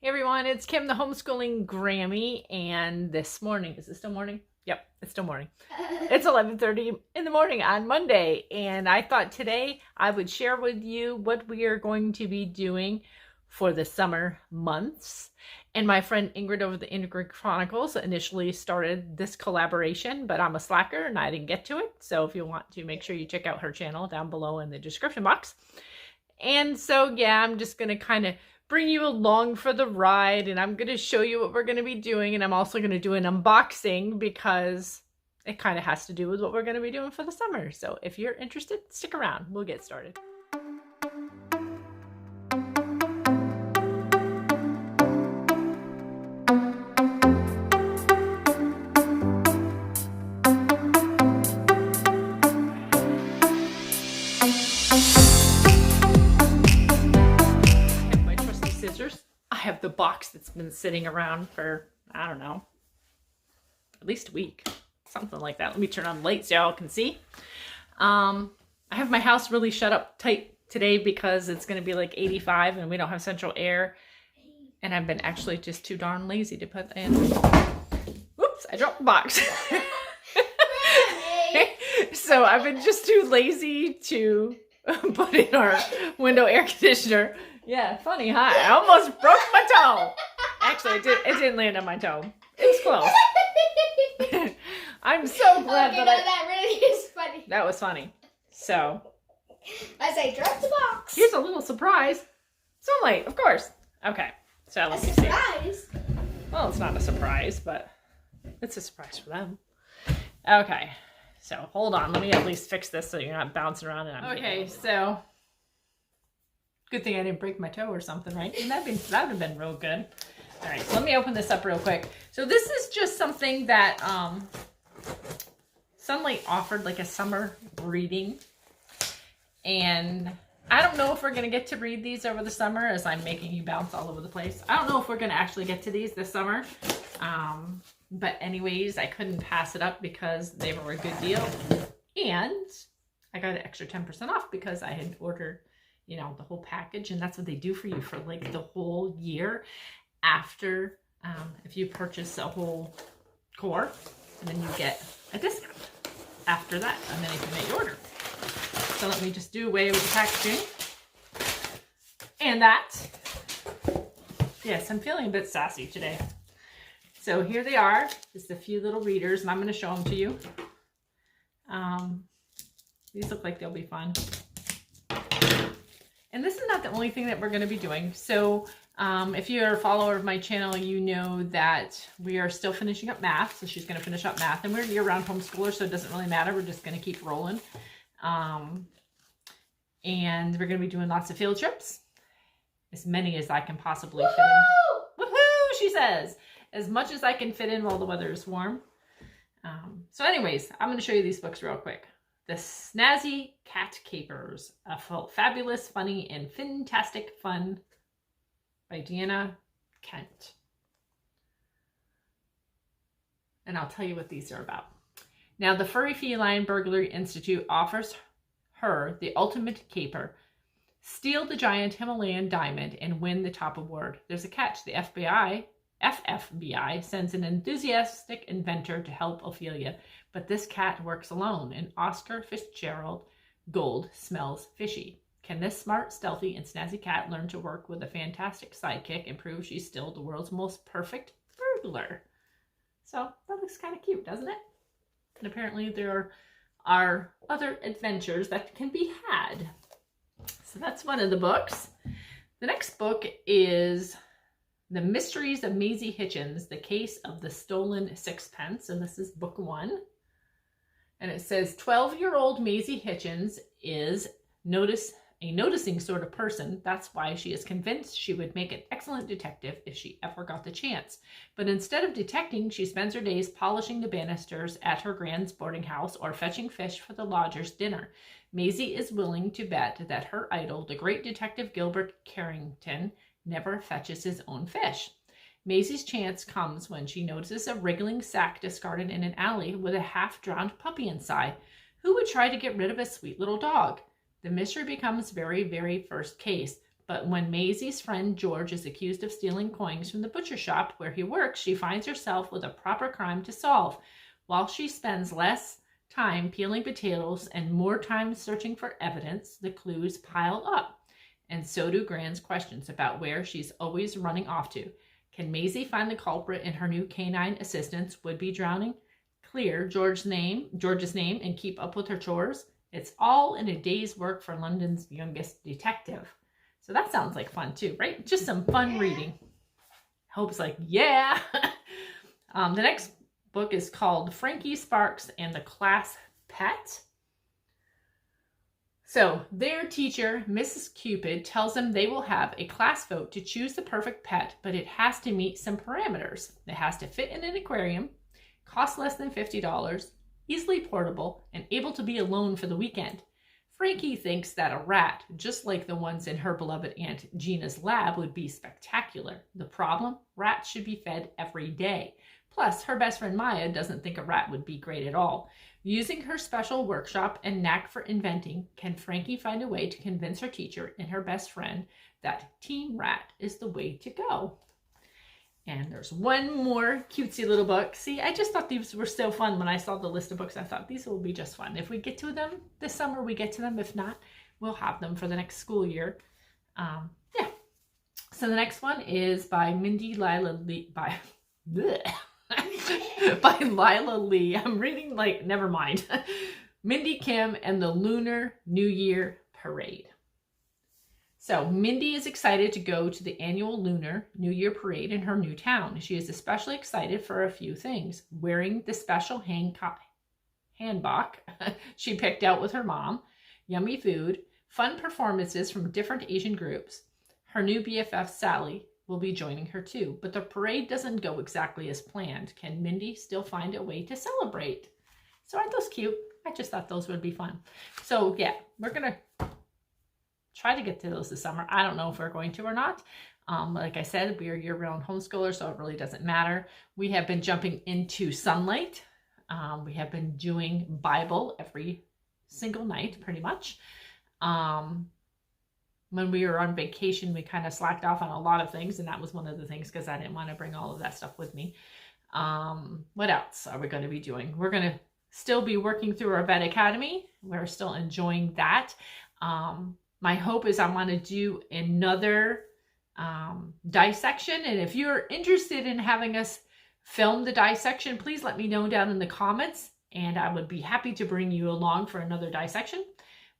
Hey everyone, it's Kim, the homeschooling Grammy, and this morning, is it still morning? Yep, it's still morning. It's 11:30 in the morning on Monday, and I thought today I would share with you what we are going to be doing for the summer months. And my friend Ingrid over the Ingrid Chronicles initially started this collaboration, but I'm a slacker and I didn't get to it. So if you want to, make sure you check out her channel down below in the description box. And so, yeah, I'm just going to kind of bring you along for the ride, and I'm going to show you what we're going to be doing, and I'm also going to do an unboxing because it kind of has to do with what we're going to be doing for the summer. So if you're interested, stick around. We'll get started. I have the box that's been sitting around for, I don't know, at least a week, something like that. Let me turn on the light so y'all can see. I have my house really shut up tight today because it's going to be like 85 and we don't have central air. And I've been actually just too darn lazy to put in. Whoops, I dropped the box. So I've been just too lazy to put in our window air conditioner. Yeah, funny, huh? I almost broke my toe. Actually, it didn't land on my toe. It was close. I'm so glad that really is funny. That was funny. So, as I drop the box. Here's a little surprise. Sunlight, of course. Okay, so let me see. Surprise. Well, it's not a surprise, but it's a surprise for them. Okay, so hold on. Let me at least fix this so you're not bouncing around. And okay, so good thing I didn't break my toe or something, right? And that would have been real good. All right, so let me open this up real quick. So this is just something that Sunlight offered, like a summer reading. And I don't know if we're going to get to read these over the summer, as I'm making you bounce all over the place. I don't know if we're going to actually get to these this summer. But anyways, I couldn't pass it up because they were a good deal. And I got an extra 10% off because I had ordered, you know, the whole package, and that's what they do for you for like the whole year after, if you purchase a whole core, and then you get a discount after that, and then you can make your order. So let me just do away with the packaging. And that, yes, I'm feeling a bit sassy today. So here they are, just a few little readers, and I'm going to show them to you. These look like they'll be fun. And this is not the only thing that we're going to be doing. So if you're a follower of my channel, you know that we are still finishing up math. So she's going to finish up math. And we're year-round homeschoolers, so it doesn't really matter. We're just going to keep rolling. And we're going to be doing lots of field trips. As many as I can possibly fit in. Woohoo, she says. As much as I can fit in while the weather is warm. So anyways, I'm going to show you these books real quick. The Snazzy Cat Capers, a fabulous, funny, and fantastic fun by Deanna Kent. And I'll tell you what these are about. Now, the Furry Feline Burglary Institute offers her the ultimate caper. Steal the giant Himalayan diamond and win the top award. There's a catch. The FFBI sends an enthusiastic inventor to help Ophelia, but this cat works alone, and Oscar Fitzgerald Gold smells fishy. Can this smart, stealthy, and snazzy cat learn to work with a fantastic sidekick and prove she's still the world's most perfect burglar? So that looks kind of cute, doesn't it? And apparently there are other adventures that can be had. So that's one of the books. The next book is The Mysteries of Maisie Hitchens, The Case of the Stolen Sixpence. And this is book 1. And it says 12-year-old Maisie Hitchens is a noticing sort of person. That's why she is convinced she would make an excellent detective if she ever got the chance. But instead of detecting, she spends her days polishing the banisters at her grand's boarding house or fetching fish for the lodger's dinner. Maisie is willing to bet that her idol, the great detective Gilbert Carrington, never fetches his own fish. Maisie's chance comes when she notices a wriggling sack discarded in an alley with a half-drowned puppy inside, who would try to get rid of a sweet little dog. The mystery becomes very, very first case, But when Maisie's friend George is accused of stealing coins from the butcher shop where he works, she finds herself with a proper crime to solve. While she spends less time peeling potatoes and more time searching for evidence, the clues pile up. And so do Gran's questions about where she's always running off to. Can Maisie find the culprit in her new canine assistant's would-be drowning? Clear George's name and keep up with her chores? It's all in a day's work for London's youngest detective. So that sounds like fun too, right? Just some fun reading. Hope's like, yeah. The next book is called Frankie, Sparks, and the Class Pet. So their teacher, Mrs. Cupid, tells them they will have a class vote to choose the perfect pet, but it has to meet some parameters. It has to fit in an aquarium, cost less than $50, easily portable, and able to be alone for the weekend. Frankie thinks that a rat, just like the ones in her beloved Aunt Gina's lab, would be spectacular. The problem? Rats should be fed every day. Plus, her best friend Maya doesn't think a rat would be great at all. Using her special workshop and knack for inventing, can Frankie find a way to convince her teacher and her best friend that Team Rat is the way to go? And there's one more cutesy little book. See, I just thought these were so fun when I saw the list of books. I thought these will be just fun. If we get to them this summer, we get to them. If not, we'll have them for the next school year. Yeah. So the next one is by Mindy Lila Lee. By Lila Lee. I'm reading like, never mind. Mindy Kim and the Lunar New Year Parade. So Mindy is excited to go to the annual Lunar New Year Parade in her new town. She is especially excited for a few things. Wearing the special hanbok she picked out with her mom, yummy food, fun performances from different Asian groups. Her new BFF, Sally, will be joining her too. But the parade doesn't go exactly as planned. Can Mindy still find a way to celebrate? So aren't those cute? I just thought those would be fun. So yeah, we're going to try to get to those this summer. I don't know if we're going to or not. Like I said, we are year-round homeschoolers, so it really doesn't matter. We have been jumping into sunlight. We have been doing Bible every single night, pretty much. When we were on vacation, we kind of slacked off on a lot of things, and that was one of the things because I didn't want to bring all of that stuff with me. What else are we going to be doing? We're going to still be working through our Vet Academy. We're still enjoying that. My hope is I want to do another dissection. And if you're interested in having us film the dissection, please let me know down in the comments. And I would be happy to bring you along for another dissection.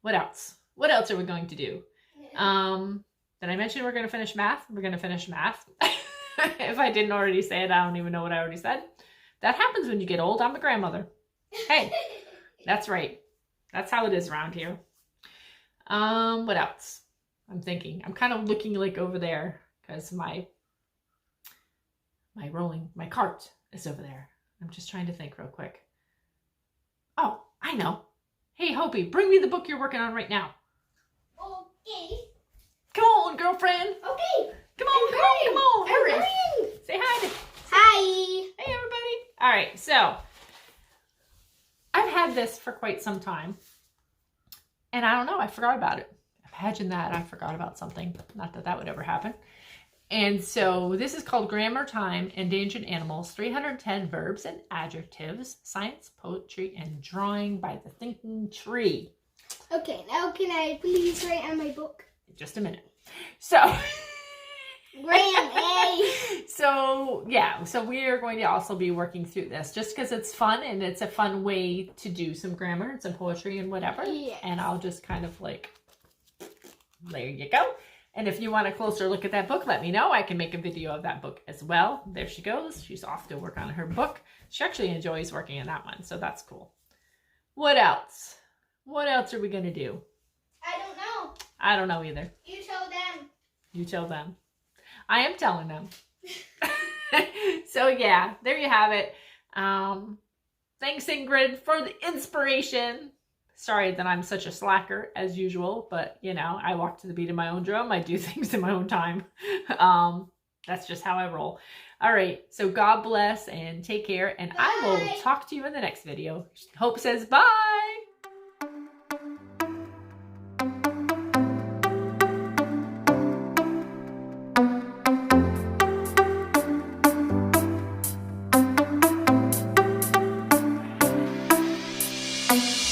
What else? What else are we going to do? Did I mention we're going to finish math? We're going to finish math. If I didn't already say it, I don't even know what I already said. That happens when you get old. I'm a grandmother. Hey, that's right. That's how it is around here. What else? I'm thinking. I'm kind of looking like over there because my cart is over there. I'm just trying to think real quick. Oh, I know. Hey, Hopi, bring me the book you're working on right now. Okay. Come on, girlfriend. Okay. Come on, hurry. Hurry. Say hi. Hi. Hey, everybody. All right, so I've had this for quite some time. And I don't know, I forgot about it. Imagine that, I forgot about something. Not that that would ever happen. And so this is called Grammar Time, Endangered Animals, 310 Verbs and Adjectives, Science, Poetry, and Drawing by the Thinking Tree. Okay, now can I please write on my book? Just a minute. So... So yeah, so we are going to also be working through this just because it's fun and it's a fun way to do some grammar and some poetry and whatever. Yes. And I'll just kind of like, there you go. And if you want a closer look at that book, let me know. I can make a video of that book as well. There she goes. She's off to work on her book. She actually enjoys working on that one, so that's cool. What else? What else are we going to do? I don't know. I don't know either. You tell them. You tell them. I am telling them. So yeah, there you have it. Thanks, Ingrid, for the inspiration. Sorry that I'm such a slacker as usual, but you know, I walk to the beat of my own drum. I do things in my own time. That's just how I roll. All right, so God bless and take care, and bye. I will talk to you in the next video. Hope says bye. Bye.